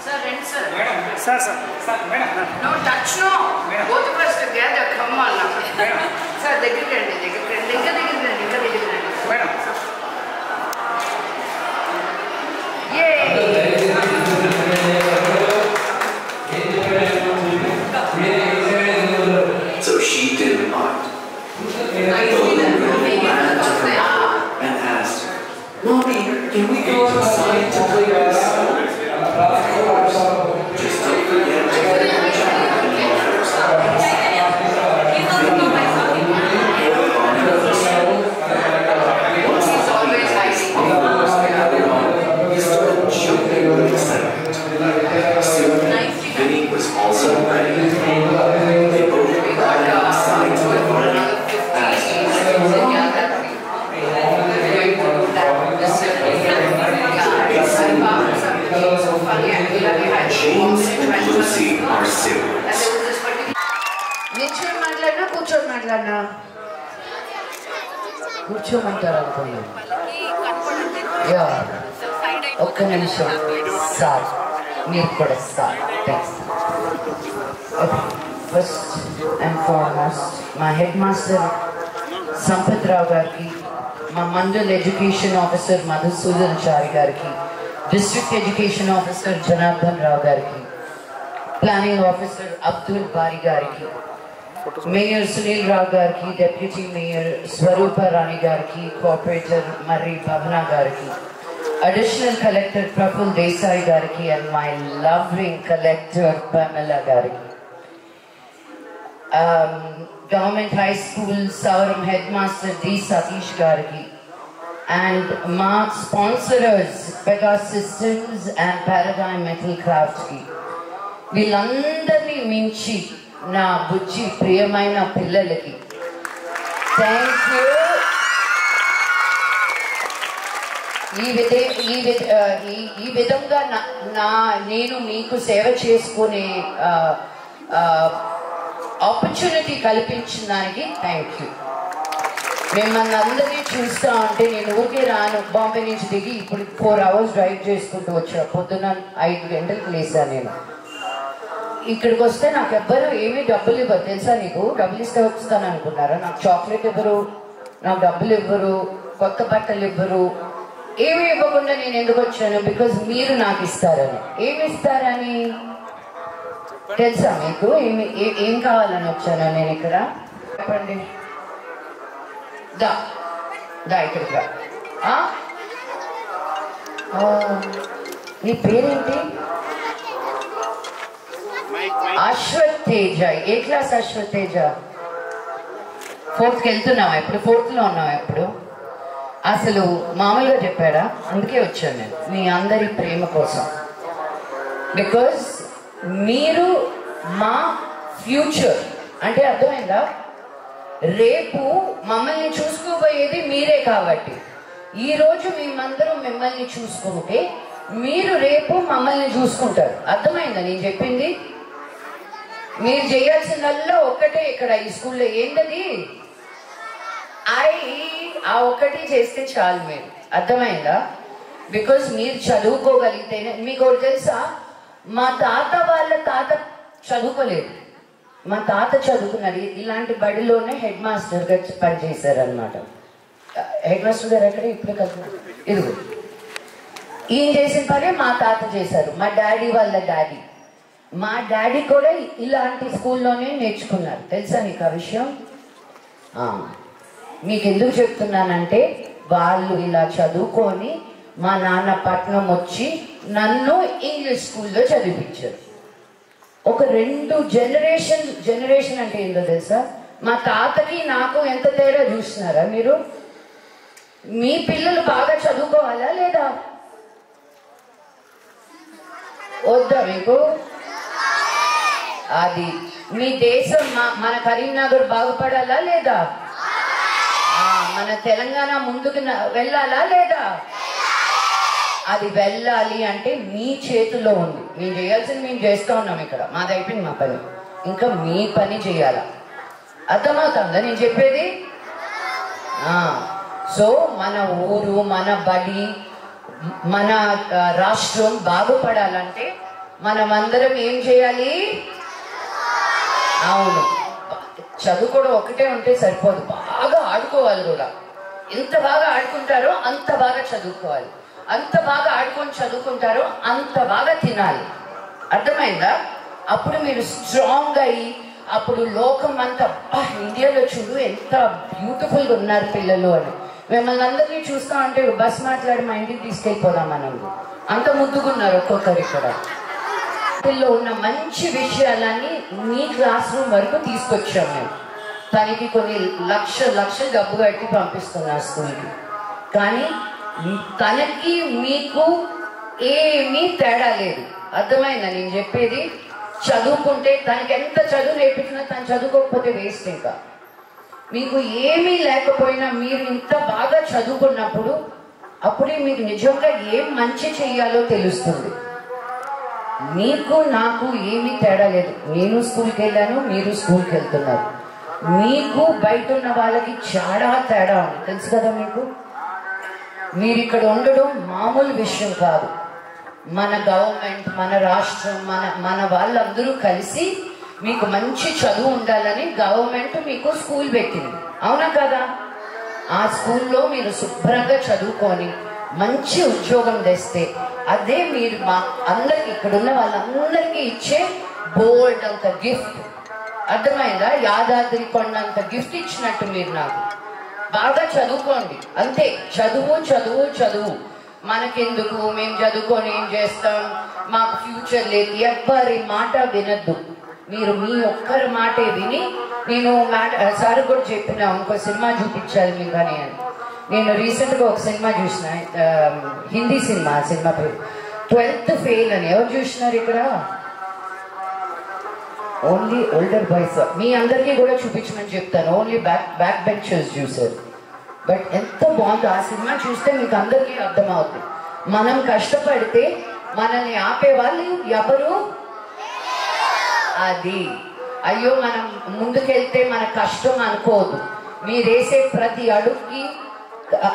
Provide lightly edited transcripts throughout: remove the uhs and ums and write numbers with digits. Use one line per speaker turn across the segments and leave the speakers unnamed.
Sir, and sir.
Madam. Sir, sir. Sir, madam.
No touch, no.
Madam.
Both of us together. Come on now.
Madam.
Sir, they can
Madam.
Yay!
So she didn't mind. Ran to her mother and asked, "Mommy, can we go outside to play this? Just don't forget to get my jacket and loafers." Once the puppy he started jumping with excitement. Soon, Vinny was also ready. They both ran outside to the garden. James and Lucy are siblings.
నిల్చొని మాట్లాడినా కూర్చొని మాట్లాడినా కూర్చోమంటారు అనుకున్నాను. Yeah ఒక్క నిమిషం sir మీరు కూడా sir thanks. First and foremost మా హెడ్ మాస్టర్ సంపత్ రావు గారికి, మా మండల్ ఎడ్యుకేషన్ ఆఫీసర్ మధుసూదన్ చారి గారికి, district education officer Janardhan Rao గారికి, ప్లానింగ్ ఆఫీసర్ అబ్దుల్ బారి గారికి, మేయర్ సునీల్ రావు గారికి, డెప్యూటీ మేయర్ స్వరూప రాణి గారికి, కోఆపరేటర్ మర్రి భవన గారికి, అడిషనల్ కలెక్టర్ ప్రఫుల్ దేశాయ్ గారికి and my loving collector Pamela గారికి, government high school Souram head master D Satish గారికి, అండ్ మా sponsorers Pega Systems and Paradigm Metal క్రాఫ్ట్కి, వీళ్ళందరినీ మించి నా బుజ్జి ప్రియమైన పిల్లలకి థ్యాంక్ యూ. ఈ విధంగా నేను మీకు సేవ చేసుకునే ఆపర్చునిటీ కల్పించిన దానికి థ్యాంక్ యూ. మిమ్మల్ని అందరినీ చూస్తూ ఉంటే నేను ఊరికే రాను. బాంబే నుంచి దిగి ఇప్పుడు 4 hours డ్రైవ్ చేసుకుంటూ వచ్చా. పొద్దున్న 5 గంటలకు లేసాను నేను. ఇక్కడికి వస్తే నాకు ఎవ్వరు ఏమీ డబ్బులు ఇవ్వరు తెలుసా. నీకు డబ్బులు ఇస్తే వస్తాను అనుకున్నారా? నాకు చాక్లెట్ ఇవ్వరు, నాకు డబ్బులు ఇవ్వరు, కొత్త బట్టలు ఇవ్వరు, ఏమీ ఇవ్వకుండా నేను ఎందుకు వచ్చాను? బికాజ్ మీరు నాకు ఇస్తారని. ఏమి ఇస్తారని తెలుసా మీకు? ఏం కావాలని వచ్చాను నేను ఇక్కడ? చెప్పండి. దా ఇక్కడికి రా. నీ పేరేంటి? అశ్వత్ తేజ. ఏ క్లాస్ అశ్వత్ తేజ? 4th వెళ్తున్నావా ఇప్పుడు? 4th లో ఉన్నావా ఇప్పుడు? అసలు మామూలుగా చెప్పాడా? అందుకే వచ్చాను నేను మీ అందరి ప్రేమ కోసం. బికాజ్ మీరు మా ఫ్యూచర్. అంటే అర్థమైందా? రేపు మమ్మల్ని చూసుకోబోయేది మీరే. కాబట్టి ఈరోజు మేమందరం మిమ్మల్ని చూసుకుంటే మీరు రేపు మమ్మల్ని చూసుకుంటారు. అర్థమైందా నేను చెప్పింది? మీరు చేయాల్సిందల్లా ఒక్కటే ఇక్కడ ఈ స్కూల్లో. ఏంటది? ఆ ఒక్కటి చేస్తే చాలు మీరు. అర్థమైందా? బికాజ్ మీరు చదువుకోగలిగితేనే. మీకు ఒకటి తెలుసా? మా తాత వాళ్ళ తాత చదువుకోలేదు, మా తాత చదువుకున్నారు. ఇలాంటి బడిలోనే హెడ్ మాస్టర్గా పనిచేశారు అనమాట. హెడ్ మాస్టర్ గారు ఎక్కడ? ఇప్పుడు కదా ఇదిగో ఈయన చేసిన పనే మా తాత చేశారు. మా డాడీ వాళ్ళ డాడీ, మా డాడీ కూడా ఇలాంటి స్కూల్లోనే నేర్చుకున్నారు. తెలుసా నీకు ఆ విషయం? మీకు ఎందుకు చెప్తున్నానంటే వాళ్ళు ఇలా చదువుకొని మా నాన్న పట్నం వచ్చి నన్ను ఇంగ్లీష్ స్కూల్లో చదివించారు. ఒక 2 జనరేషన్ అంటే ఏంటో తెలుసా? మా తాతకి నాకు ఎంత తేడా చూస్తున్నారా మీరు? మీ పిల్లలు బాగా చదువుకోవాలా లేదా? వద్దా మీకు? అది మీ దేశం మన కరీంనగర్ బాగుపడాలా లేదా? మన తెలంగాణ ముందుకు వెళ్ళాలా లేదా? అది వెళ్ళాలి అంటే మీ చేతుల్లో ఉంది. మేము చేయాల్సింది మేము చేస్తూ ఉన్నాం. ఇక్కడ మాది అయిపోయింది మా పని, ఇంకా మీ పని చేయాలా. అర్థమవుతుందా నేను చెప్పేది? సో మన ఊరు, మన బడి, మన రాష్ట్రం బాగుపడాలంటే మనమందరం ఏం చేయాలి? అవును, చదువుకోవడం ఒకటే ఉంటే సరిపోదు, బాగా ఆడుకోవాలి కూడా. ఎంత బాగా ఆడుకుంటారో అంత బాగా చదువుకోవాలి, అంత బాగా ఆడుకొని చదువుకుంటారో అంత బాగా తినాలి. అర్థమైందా? అప్పుడు మీరు స్ట్రాంగ్ అయ్యి, అప్పుడు లోకం అంతా ఇండియాలో చూడు ఎంత బ్యూటిఫుల్గా ఉన్నారు పిల్లలు అని మిమ్మల్ని అందరినీ చూస్తా ఉంటే బస్ మాట్లాడి మా ఇంటికి తీసుకెళ్ళిపోదాం మనం. అంత ముద్దుగున్నారు ఒక్కొక్కరు. ఇక్కడ పిల్లల్లో ఉన్న మంచి విషయాలన్నీ మీ క్లాస్ రూమ్ వరకు తీసుకొచ్చాం మేము. తనకి కొన్ని లక్షలు డబ్బు కట్టి పంపిస్తున్నా స్కూల్కి, కానీ తనకి మీకు ఏమీ తేడా లేదు. అర్థమైందా నేను చెప్పేది? చదువుకుంటే తనకి ఎంత చదువు నేర్పించినా తను చదువుకోకపోతే వేస్ట్. ఇంకా మీకు ఏమీ లేకపోయినా మీరు ఇంత బాగా చదువుకున్నప్పుడు అప్పుడే మీకు నిజంగా ఏం మంచి చెయ్యాలో తెలుస్తుంది. మీకు నాకు ఏమీ తేడా లేదు. నేను స్కూల్కి వెళ్ళాను, మీరు స్కూల్కి వెళ్తున్నారు. మీకు బయట ఉన్న వాళ్ళకి చాలా తేడా ఉంది, తెలుసు కదా మీకు. మీరు ఇక్కడ ఉండడం మామూలు విషయం కాదు. మన గవర్నమెంట్, మన రాష్ట్రం, మన వాళ్ళందరూ కలిసి మీకు మంచి చదువు ఉండాలని గవర్నమెంట్ మీకు స్కూల్ పెట్టింది, అవునా కదా? ఆ స్కూల్లో మీరు శుభ్రంగా చదువుకొని మంచి ఉద్యోగం తెస్తే అదే మీరు మా అందరికి, ఇక్కడ ఉన్న వాళ్ళందరికీ ఇచ్చే బోల్డ్ అంత గిఫ్ట్. అర్థమైందా? యాదాద్రి కొండంత గిఫ్ట్ ఇచ్చినట్టు మీరు నాకు. బాగా చదువుకోండి అంతే. చదువు చదువు చదువు. మనకెందుకు, మేము చదువుకొని ఏం చేస్తాం, మాకు ఫ్యూచర్ లేదు, ఎవ్వరి మాట వినద్దు. మీరు మీ ఒక్కరి మాటే విని, నేను సార్ కూడా చెప్పిన ఇంకో సినిమా చూపించాలి మీకు అని. నేను రీసెంట్గా ఒక సినిమా చూసిన, హిందీ సినిమా పేరు 12th ఫెయిల్ అని. ఎవరు చూసినారు ఇక్కడ? Only older boys. మీ అందరికీ కూడా చూపించమని చెప్తాను. ఓన్లీ బ్యాక్ బెంచర్స్ చూసారు. బట్ ఎంత బాగుందో ఆ సినిమా. చూస్తే మీకు అందరికీ అర్థమవుతుంది. మనం కష్టపడితే మనల్ని ఆపే వాళ్ళు ఎవరు? అది అయ్యో మనం ముందుకెళ్తే మన కష్టం అనుకోవద్దు. మీరేసే ప్రతి అడుగుకి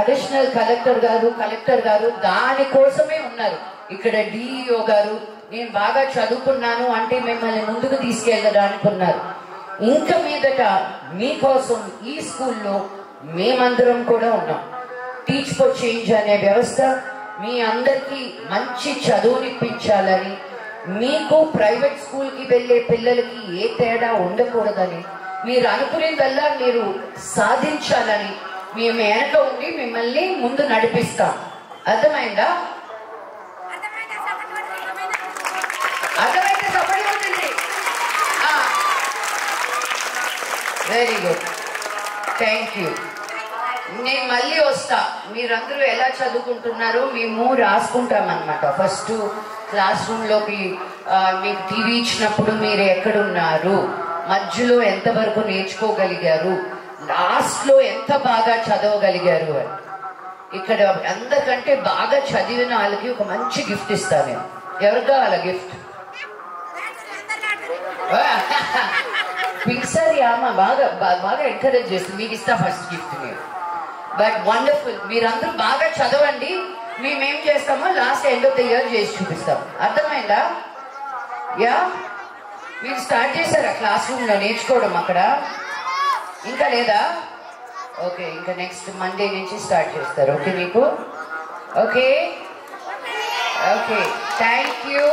అడిషనల్ కలెక్టర్ గారు దానికోసమే ఉన్నారు. ఇక్కడ డిఈఓ గారు నేను బాగా చదువుకున్నాను అంటే మిమ్మల్ని ముందుకు తీసుకెళ్ళడానికి ఉన్నారు. ఇంకా మీదట మీకోసం ఈ స్కూల్లో మేమందరం కూడా ఉన్నాం. టీచ్ ఫర్ చేంజ్ అనే వ్యవస్థ మీ అందరికీ మంచి చదువునిప్పించాలని, మీకు ప్రైవేట్ స్కూల్కి వెళ్ళే పిల్లలకి ఏ తేడా ఉండకూడదని, మీరు అనుకునేదల్లా మీరు సాధించాలని మేము వెనక ఉండి మిమ్మల్ని ముందు నడిపిస్తాం. అర్థమైందా? అర్థమైతే సపోర్ట్ ఉంటుంది. Very good, thank you. నేను మళ్ళీ వస్తా. మీరందరూ ఎలా చదువుకుంటున్నారో మేము రాసుకుంటాం అన్నమాట. ఫస్ట్ క్లాస్ రూమ్లోకి మీకు టీవీ ఇచ్చినప్పుడు మీరు ఎక్కడున్నారు, మధ్యలో ఎంతవరకు నేర్చుకోగలిగారు, లాస్ట్లో ఎంత బాగా చదవగలిగారు అని. ఇక్కడ అందరికంటే బాగా చదివిన వాళ్ళకి ఒక మంచి గిఫ్ట్ ఇస్తాను నేను. ఎవరు కావాలా గిఫ్ట్? పిక్సర్ ఆమె బాగా ఎంకరేజ్ చేస్తుంది. మీకు ఇస్తా ఫస్ట్ గిఫ్ట్ నేను. But wonderful. మీరందరూ బాగా చదవండి. మేమేం చేస్తామో last end of the year చేసి చూపిస్తాం. అర్థమైందా? యా, మీరు స్టార్ట్ చేశారా క్లాస్ రూమ్లో నేర్చుకోవడం? అక్కడ ఇంకా లేదా? ఓకే, ఇంకా నెక్స్ట్ మండే నుంచి స్టార్ట్ చేస్తారు. ఓకే మీకు? Okay okay, thank you.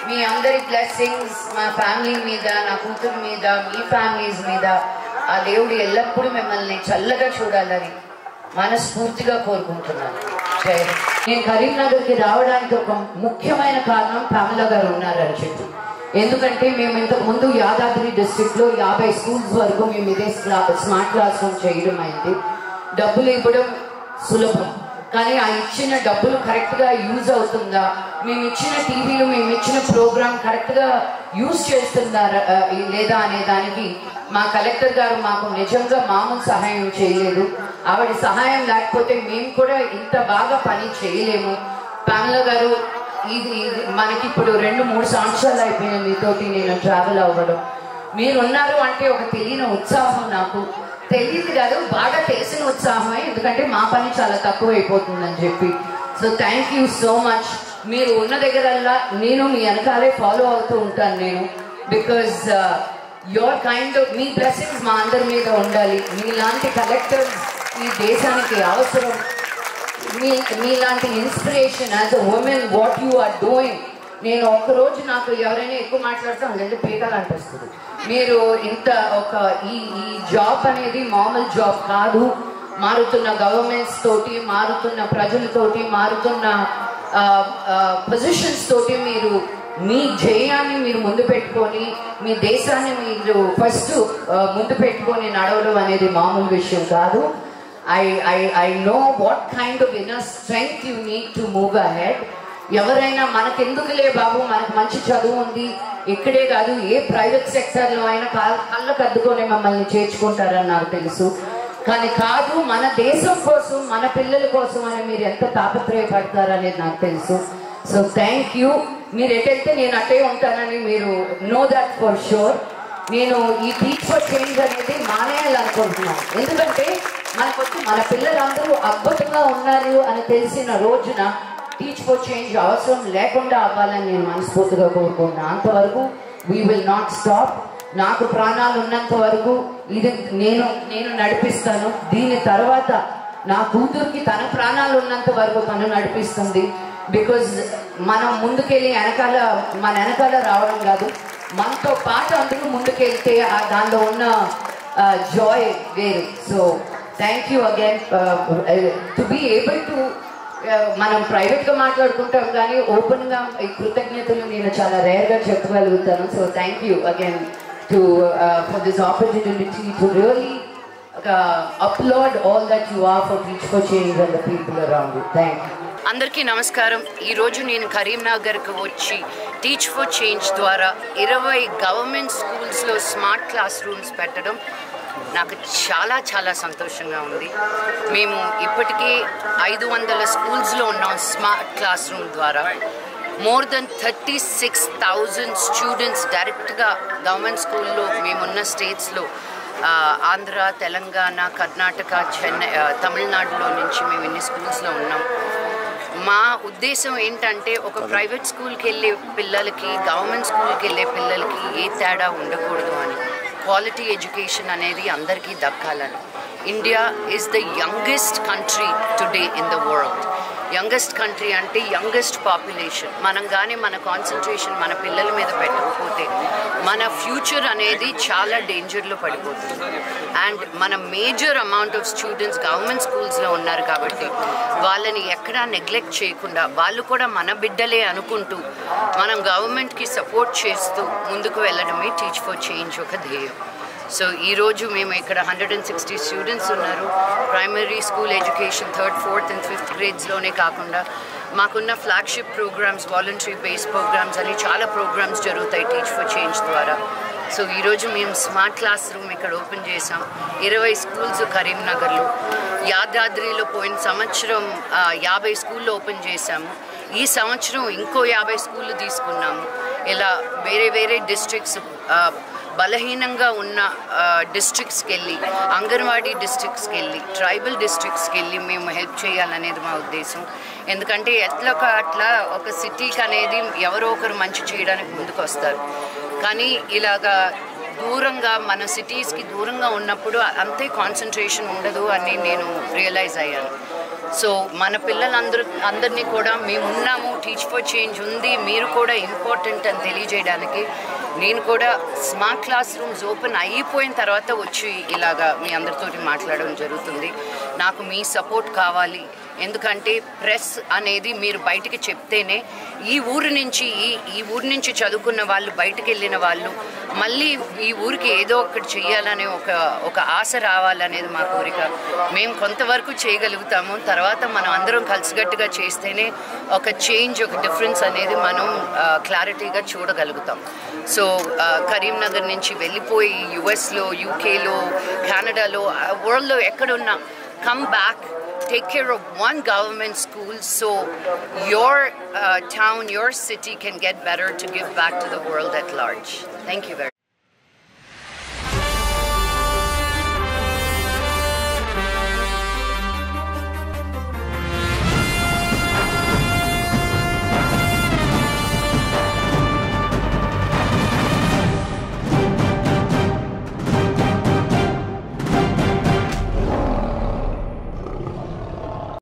మీ అందరి బ్లెస్సింగ్స్ మా ఫ్యామిలీ మీద, నా కూతురు మీద, మీ ఫ్యామిలీస్ మీద ఆ దేవుడు ఎల్లప్పుడూ మిమ్మల్ని చల్లగా చూడాలని మనస్ఫూర్తిగా కోరుకుంటున్నాను. నేను కరీంనగర్కి రావడానికి ఒక ముఖ్యమైన కారణం పామలా గారు ఉన్నారని చెప్పి. ఎందుకంటే మేము ఇంతకు ముందు యాదాద్రి డిస్ట్రిక్ట్లో 50 స్కూల్స్ వరకు మేము ఇదే స్మార్ట్ క్లాస్ రూమ్ చేయడం అయింది. డబ్బులు ఇవ్వడం సులభం, కానీ ఆ ఇచ్చిన డబ్బులు కరెక్ట్గా యూజ్ అవుతుందా, మేము ఇచ్చిన టీవీలు, మేము ఇచ్చిన ప్రోగ్రామ్ కరెక్ట్గా యూజ్ చేస్తున్నారా లేదా అనే దానికి మా కలెక్టర్ గారు మాకు నిజంగా మామూలు సహాయం చేయలేదు. ఆవిడ సహాయం లేకపోతే మేము కూడా ఇంత బాగా పని చేయలేము. పామలా గారు, ఇది మనకి ఇప్పుడు 2-3 సంవత్సరాలు అయిపోయినాయి మీతోటి నేను ట్రావెల్ అవ్వడం. మీరు ఉన్నారు అంటే ఒక తెలియని ఉత్సాహం, నాకు తెలియదు కాదు, బాగా తెలిసిన ఉత్సాహమే. ఎందుకంటే మా పని చాలా తక్కువ అయిపోతుందని చెప్పి. So thank you so much. మీరు ఉన్న దగ్గరల్లా నేను మీ వెనకాలే ఫాలో అవుతూ ఉంటాను నేను. Because your kind of me blessings మా అందరి మీద ఉండాలి. మీలాంటి కలెక్టర్స్ ఈ దేశానికి అవసరం. మీలాంటి inspiration as a woman what you are doing. నేను ఒక్కరోజు నాకు ఎవరైనా ఎక్కువ మాట్లాడితే అందులో పీకాలు అనిపిస్తుంది. మీరు ఇంత ఈ జాబ్ అనేది మామూలు జాబ్ కాదు. మారుతున్న గవర్నమెంట్స్ తోటి, మారుతున్న ప్రజలతోటి, మారుతున్న పొజిషన్స్ తోటి మీరు మీ ధ్యేయాన్ని మీరు ముందు పెట్టుకొని, మీ దేశాన్ని మీరు ఫస్ట్ ముందు పెట్టుకొని నడవడం అనేది మామూలు విషయం కాదు. I know what kind of inner strength you need to move ahead. ఎవరైనా మనకెందుకులే బాబు, మనకు మంచి చదువు ఉంది, ఇక్కడే కాదు ఏ ప్రైవేట్ సెక్టర్లో అయినా కళ్ళకు అద్దుకొని మమ్మల్ని చేర్చుకుంటారని నాకు తెలుసు. కానీ కాదు, మన దేశం కోసం, మన పిల్లల కోసం అని మీరు ఎంత తాపత్రయపడతారనేది నాకు తెలుసు. So thank you. మీరు ఎటైతే నేను అటే ఉంటానని మీరు నో దట్ ఫర్ షూర్. నేను ఈ టీచ్ ఫర్ చేంజ్ అనేది మానేయాలనుకుంటున్నాను. ఎందుకంటే మనకొచ్చి మన పిల్లలందరూ అద్భుతంగా ఉన్నారు అని తెలిసిన రోజున టీచ్ ఫర్ చేంజ్ అవసరం లేకుండా అవ్వాలని నేను మనస్ఫూర్తిగా కోరుకుంటున్నాను. అంతవరకు వీ విల్ నాట్ స్టాప్. నాకు ప్రాణాలు ఉన్నంత వరకు ఇది నేను నడిపిస్తాను. దీని తర్వాత నా కూతురికి తన ప్రాణాలు ఉన్నంత వరకు తను నడిపిస్తుంది. బికాజ్ మనం ముందుకెళ్ళి మన వెనకాల రావడం కాదు, మనతో పాటు అందరూ ముందుకెళ్తే దానిలో ఉన్న జాయ్ వేరు. So thank you again to be able to. మనం ప్రైవేట్గా మాట్లాడుకుంటాం కానీ ఓపెన్గా ఈ కృతజ్ఞతలు నేను చాలా రేర్గా చెప్పగలుగుతాను. So thank you again for this opportunity to really applaud all that you are for Teach for Change and the people around you. Thank you. అందరికీ నమస్కారం. ఈరోజు నేను కరీంనగర్కి వచ్చి టీచ్ ఫర్ చేంజ్ ద్వారా 20 గవర్నమెంట్ స్కూల్స్లో స్మార్ట్ క్లాస్ రూమ్స్ పెట్టడం నాకు చాలా చాలా సంతోషంగా ఉంది. మేము ఇప్పటికే 500 స్కూల్స్లో ఉన్నాం స్మార్ట్ క్లాస్ రూమ్ ద్వారా. మోర్ దెన్ 36,000 స్టూడెంట్స్ డైరెక్ట్గా గవర్నమెంట్ స్కూల్లో మేమున్న స్టేట్స్లో ఆంధ్ర, తెలంగాణ, కర్ణాటక, చెన్నై, తమిళనాడులో నుంచి మేము ఇన్ని స్కూల్స్లో ఉన్నాం. మా ఉద్దేశం ఏంటంటే ఒక ప్రైవేట్ స్కూల్కి వెళ్ళే పిల్లలకి, గవర్నమెంట్ స్కూల్కి వెళ్ళే పిల్లలకి ఏ తేడా ఉండకూడదు అని. క్వాలిటీ ఎడ్యుకేషన్ అనేది అందరికీ దక్కాలని. India is the youngest country today in the world. Youngest country అంటే యంగెస్ట్ పాపులేషన్. మనం కానీ మన కాన్సన్ట్రేషన్ మన పిల్లల మీద పెట్టకపోతే మన ఫ్యూచర్ అనేది చాలా డేంజర్లో పడిపోతుంది. అండ్ మన major amount of students government స్కూల్స్లో ఉన్నారు కాబట్టి వాళ్ళని ఎక్కడా నెగ్లెక్ట్ చేయకుండా, వాళ్ళు కూడా మన బిడ్డలే అనుకుంటూ మనం గవర్నమెంట్కి సపోర్ట్ చేస్తూ ముందుకు వెళ్ళడమే టీచ్ ఫర్ చేంజ్ ఒక ధ్యేయం. సో ఈరోజు మేము ఇక్కడ 160 స్టూడెంట్స్ ఉన్నారు. Primary school education 3rd, 4th and 5th గ్రేడ్స్లోనే కాకుండా మాకున్న flagship programmes, voluntary based programmes అని చాలా ప్రోగ్రామ్స్ జరుగుతాయి టీచ్ ఫర్ చేంజ్ ద్వారా. సో ఈరోజు మేము స్మార్ట్ క్లాస్ రూమ్ ఇక్కడ ఓపెన్ చేసాం. 20 స్కూల్స్ కరీంనగర్లో. యాదాద్రిలో పోయిన సంవత్సరం 50 స్కూళ్ళు ఓపెన్ చేశాము. ఈ సంవత్సరం ఇంకో 50 స్కూళ్ళు తీసుకున్నాము. ఇలా వేరే వేరే డిస్ట్రిక్ట్స్, బలహీనంగా ఉన్న డిస్ట్రిక్ట్స్కి వెళ్ళి, అంగన్వాడీ డిస్ట్రిక్ట్స్కి వెళ్ళి, ట్రైబల్ డిస్ట్రిక్ట్స్కి వెళ్ళి మేము హెల్ప్ చేయాలనేది మా ఉద్దేశం. ఎందుకంటే అట్లా ఒక సిటీకి అనేది ఎవరో ఒకరు మంచి చేయడానికి ముందుకు వస్తారు. కానీ ఇలాగా దూరంగా మన సిటీస్కి దూరంగా ఉన్నప్పుడు అంతే కాన్సన్ట్రేషన్ ఉండదు అని నేను రియలైజ్ అయ్యాను. సో మన పిల్లలందరినీ కూడా మేమున్నాము, టీచ్ ఫర్ చేంజ్ ఉంది, మీరు కూడా ఇంపార్టెంట్ అని తెలియజేయడానికి నేను కూడా స్మార్ట్ క్లాస్ రూమ్స్ ఓపెన్ అయిపోయిన తర్వాత వచ్చి ఇలాగా మీ అందరితోటి మాట్లాడడం జరుగుతుంది. నాకు మీ సపోర్ట్ కావాలి. ఎందుకంటే ప్రెస్ అనేది మీరు బయటికి చెప్తేనే ఈ ఊరు నుంచి చదువుకున్న వాళ్ళు, బయటకు వెళ్ళిన వాళ్ళు మళ్ళీ ఈ ఊరికి ఏదో ఒకటి చేయాలనే ఒక ఆశ రావాలనేది మా కోరిక. మేము కొంతవరకు చేయగలుగుతాము. తర్వాత మనం అందరం కలిసికట్టుగా చేస్తేనే ఒక చేంజ్, ఒక డిఫరెన్స్ అనేది మనం క్లారిటీగా చూడగలుగుతాం. సో కరీంనగర్ నుంచి వెళ్ళిపోయి యుఎస్లో, యూకేలో, కెనడాలో, వరల్డ్లో ఎక్కడున్నా come back, take care of one government school so your town, your city can get better to give back to the world at large. Thank you very much.